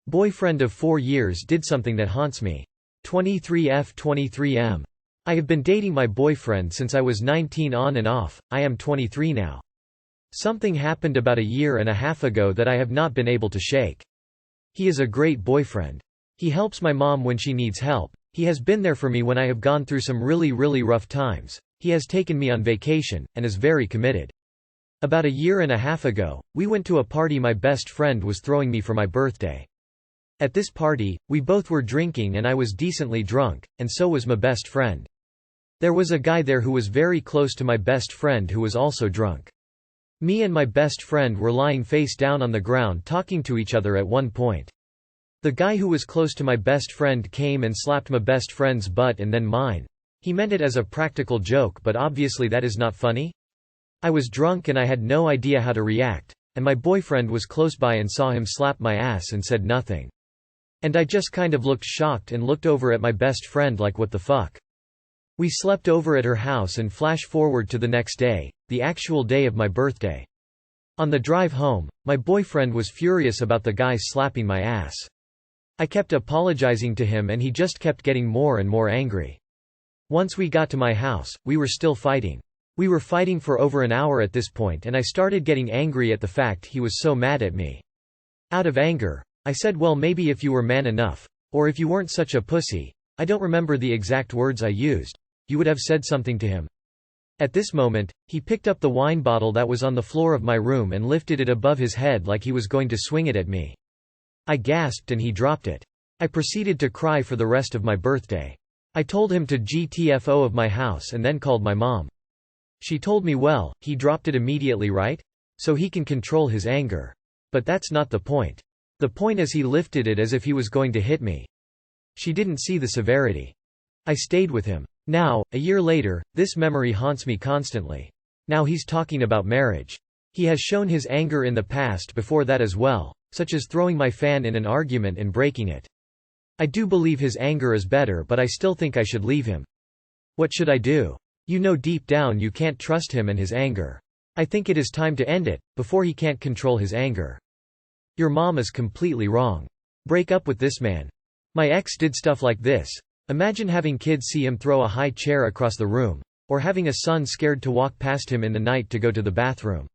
Boyfriend of 4 years did something that haunts me. 23F23M. I have been dating my boyfriend since I was 19 on and off. I am 23 now. Something happened about a year and a half ago that I have not been able to shake. He is a great boyfriend. He helps my mom when she needs help. He has been there for me when I have gone through some really rough times. He has taken me on vacation, and is very committed. About a year and a half ago, we went to a party my best friend was throwing me for my birthday. At this party, we both were drinking and I was decently drunk, and so was my best friend. There was a guy there who was very close to my best friend who was also drunk. Me and my best friend were lying face down on the ground talking to each other at one point. The guy who was close to my best friend came and slapped my best friend's butt and then mine. He meant it as a practical joke, but obviously that is not funny. I was drunk and I had no idea how to react, and my boyfriend was close by and saw him slap my ass and said nothing. And I just kind of looked shocked and looked over at my best friend like what the fuck. We slept over at her house and flash forward to the next day, the actual day of my birthday. On the drive home, my boyfriend was furious about the guy slapping my ass. I kept apologizing to him and he just kept getting more and more angry. Once we got to my house, we were still fighting. We were fighting for over an hour at this point and I started getting angry at the fact he was so mad at me. Out of anger, I said, well, maybe if you were man enough, or if you weren't such a pussy, I don't remember the exact words I used, you would have said something to him. At this moment, he picked up the wine bottle that was on the floor of my room and lifted it above his head like he was going to swing it at me. I gasped and he dropped it. I proceeded to cry for the rest of my birthday. I told him to GTFO of my house and then called my mom. She told me, well, he dropped it immediately, right? So he can control his anger. But that's not the point. The point is he lifted it as if he was going to hit me. She didn't see the severity. I stayed with him. Now, a year later, this memory haunts me constantly. Now he's talking about marriage. He has shown his anger in the past before that as well, such as throwing my fan in an argument and breaking it. I do believe his anger is better, but I still think I should leave him. What should I do? You know deep down you can't trust him and his anger. I think it is time to end it, before he can't control his anger. Your mom is completely wrong. Break up with this man. My ex did stuff like this. Imagine having kids see him throw a high chair across the room. Or having a son scared to walk past him in the night to go to the bathroom.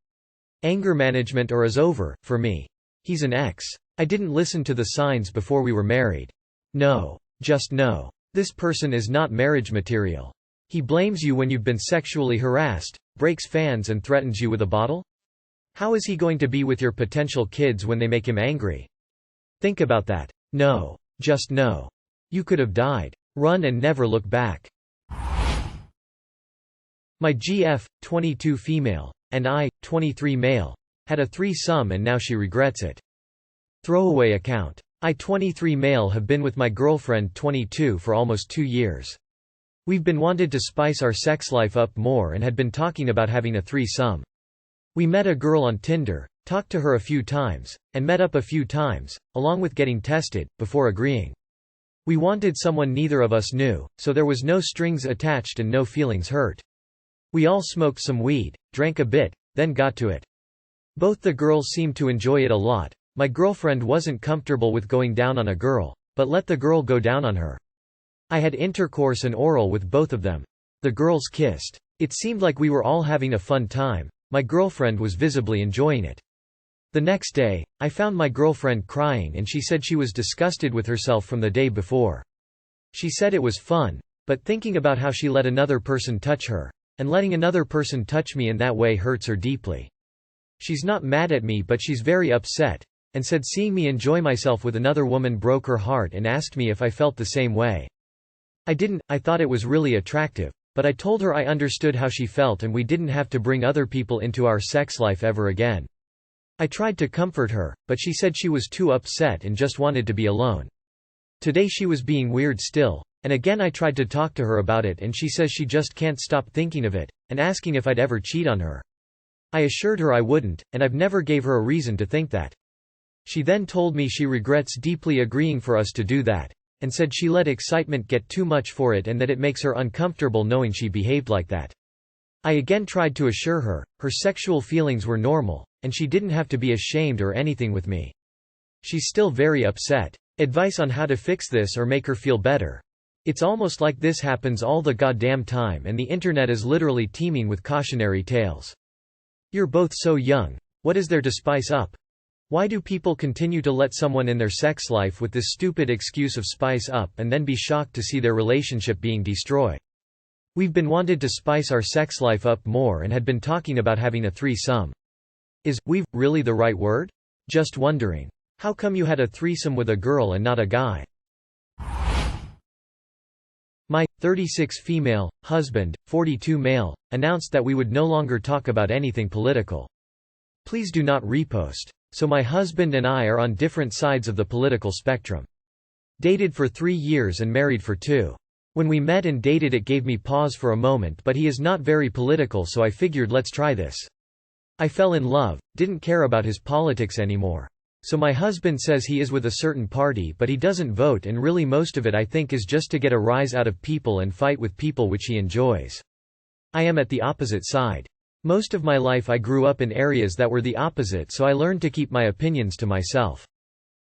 Anger management or is over, for me. He's an ex. I didn't listen to the signs before we were married. No. Just no. This person is not marriage material. He blames you when you've been sexually harassed, breaks fans and threatens you with a bottle? How is he going to be with your potential kids when they make him angry? Think about that. No. Just no. You could have died. Run and never look back. My GF, 22 female, and I, 23 male, had a threesome and now she regrets it. Throwaway account. I, 23 male, have been with my girlfriend, 22, for almost 2 years. We've been wanted to spice our sex life up more and had been talking about having a threesome. We met a girl on Tinder, talked to her a few times, and met up a few times, along with getting tested, before agreeing. We wanted someone neither of us knew, so there was no strings attached and no feelings hurt. We all smoked some weed, drank a bit, then got to it. Both the girls seemed to enjoy it a lot. My girlfriend wasn't comfortable with going down on a girl, but let the girl go down on her. I had intercourse and oral with both of them. The girls kissed. It seemed like we were all having a fun time. My girlfriend was visibly enjoying it. The next day, I found my girlfriend crying and she said she was disgusted with herself from the day before. She said it was fun, but thinking about how she let another person touch her, and letting another person touch me in that way hurts her deeply. She's not mad at me but she's very upset, and said seeing me enjoy myself with another woman broke her heart and asked me if I felt the same way. I didn't. I thought it was really attractive, but I told her I understood how she felt and we didn't have to bring other people into our sex life ever again. I tried to comfort her, but she said she was too upset and just wanted to be alone. Today she was being weird still, and again I tried to talk to her about it and she says she just can't stop thinking of it, and asking if I'd ever cheat on her. I assured her I wouldn't, and I've never gave her a reason to think that. She then told me she regrets deeply agreeing for us to do that, and said she let excitement get too much for it and that it makes her uncomfortable knowing she behaved like that. I again tried to assure her, her sexual feelings were normal, and she didn't have to be ashamed or anything with me. She's still very upset. Advice on how to fix this or make her feel better. It's almost like this happens all the goddamn time and the internet is literally teeming with cautionary tales. You're both so young. What is there to spice up? Why do people continue to let someone in their sex life with this stupid excuse of spice up and then be shocked to see their relationship being destroyed? We've been wanted to spice our sex life up more and had been talking about having a threesome. Is "we've" really the right word? Just wondering. How come you had a threesome with a girl and not a guy? My 36 female husband, 42 male, announced that we would no longer talk about anything political. Please do not repost. So my husband and I are on different sides of the political spectrum. Dated for 3 years and married for 2. When we met and dated it gave me pause for a moment, but he is not very political, so I figured let's try this. I fell in love, didn't care about his politics anymore. So my husband says he is with a certain party but he doesn't vote, and really most of it I think is just to get a rise out of people and fight with people, which he enjoys. I am at the opposite side. Most of my life I grew up in areas that were the opposite, so I learned to keep my opinions to myself.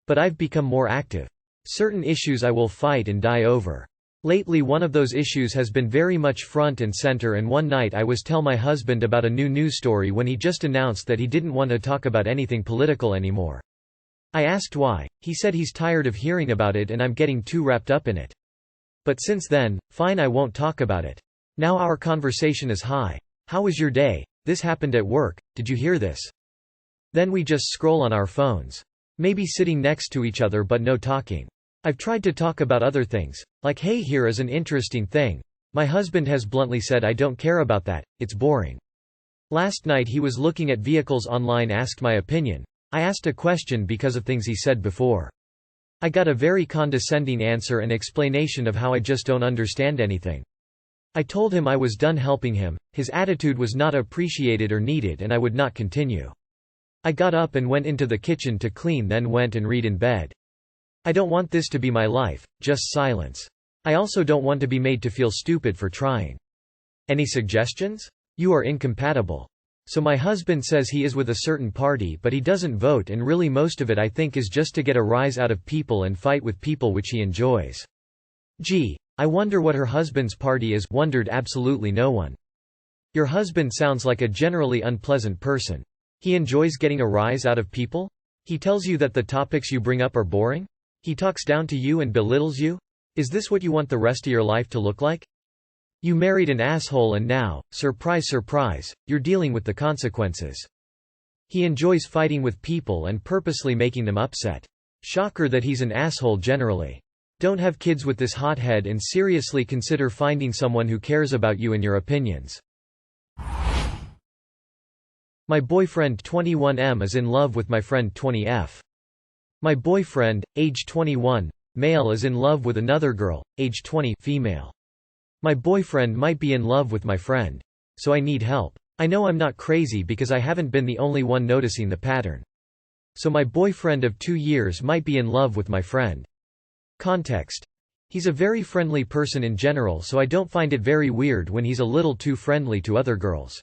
But I've become more active. Certain issues I will fight and die over. Lately one of those issues has been very much front and center, and one night I was tell my husband about a new news story when he just announced that he didn't want to talk about anything political anymore. I asked why. He said he's tired of hearing about it and I'm getting too wrapped up in it. But since then, fine, I won't talk about it. Now our conversation is hi. How was your day? This happened at work, did you hear this? Then we just scroll on our phones. Maybe sitting next to each other but no talking. I've tried to talk about other things, like hey, here is an interesting thing. My husband has bluntly said I don't care about that, it's boring. Last night he was looking at vehicles online, asked my opinion. I asked a question because of things he said before. I got a very condescending answer and explanation of how I just don't understand anything. I told him I was done helping him, his attitude was not appreciated or needed, and I would not continue. I got up and went into the kitchen to clean, then went and read in bed. I don't want this to be my life, just silence. I also don't want to be made to feel stupid for trying. Any suggestions? You are incompatible. So my husband says he is with a certain party but he doesn't vote, and really most of it I think is just to get a rise out of people and fight with people, which he enjoys. Gee, I wonder what her husband's party is, wondered absolutely no one. Your husband sounds like a generally unpleasant person. He enjoys getting a rise out of people? He tells you that the topics you bring up are boring? He talks down to you and belittles you? Is this what you want the rest of your life to look like? You married an asshole and now, surprise surprise, you're dealing with the consequences. He enjoys fighting with people and purposely making them upset. Shocker that he's an asshole generally. Don't have kids with this hothead and seriously consider finding someone who cares about you and your opinions. My boyfriend 21M is in love with my friend 20F. My boyfriend, age 21, male, is in love with another girl, age 20, female. My boyfriend might be in love with my friend. So I need help. I know I'm not crazy because I haven't been the only one noticing the pattern. So my boyfriend of 2 years might be in love with my friend. Context. He's a very friendly person in general, so I don't find it very weird when he's a little too friendly to other girls.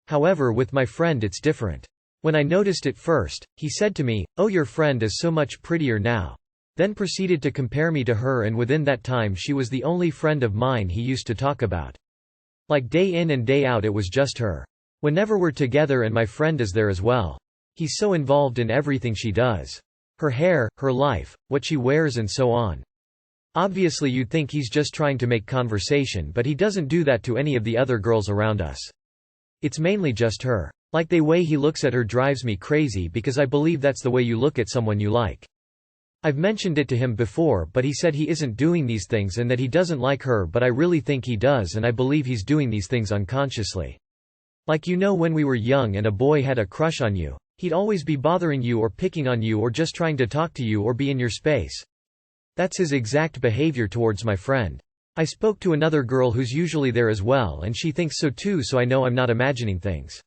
However, with my friend it's different. When I noticed it first, he said to me, "Oh, your friend is so much prettier now." Then proceeded to compare me to her, and within that time she was the only friend of mine he used to talk about. Like day in and day out it was just her. Whenever we're together and my friend is there as well. He's so involved in everything she does. Her hair, her life, what she wears and so on. Obviously you'd think he's just trying to make conversation, but he doesn't do that to any of the other girls around us. It's mainly just her. Like the way he looks at her drives me crazy because I believe that's the way you look at someone you like. I've mentioned it to him before, but he said he isn't doing these things and that he doesn't like her, but I really think he does, and I believe he's doing these things unconsciously. Like, you know, when we were young and a boy had a crush on you, he'd always be bothering you or picking on you or just trying to talk to you or be in your space. That's his exact behavior towards my friend. I spoke to another girl who's usually there as well, and she thinks so too, so I know I'm not imagining things.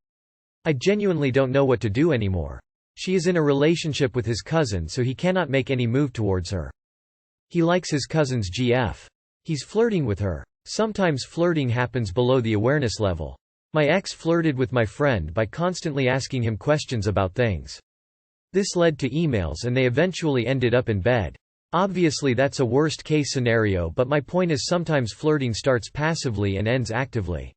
I genuinely don't know what to do anymore. She is in a relationship with his cousin, so he cannot make any move towards her. He likes his cousin's GF. He's flirting with her. Sometimes flirting happens below the awareness level. My ex flirted with my friend by constantly asking him questions about things. This led to emails and they eventually ended up in bed. Obviously that's a worst case scenario, but my point is sometimes flirting starts passively and ends actively.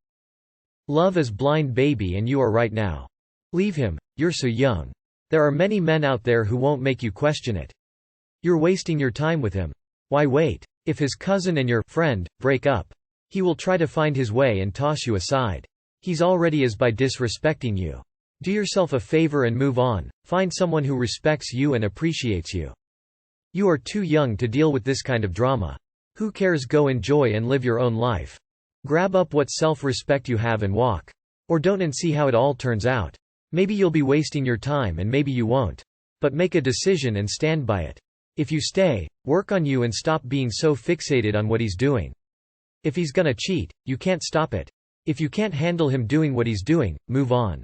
Love is blind, baby, and you are right now. Leave him, you're so young. There are many men out there who won't make you question it. You're wasting your time with him. Why wait? If his cousin and your friend break up, he will try to find his way and toss you aside. He's already is by disrespecting you. Do yourself a favor and move on. Find someone who respects you and appreciates you. You are too young to deal with this kind of drama. Who cares? Go enjoy and live your own life. Grab up what self-respect you have and walk. Or don't and see how it all turns out. Maybe you'll be wasting your time and maybe you won't. But make a decision and stand by it. If you stay, work on you and stop being so fixated on what he's doing. If he's gonna cheat, you can't stop it. If you can't handle him doing what he's doing, move on.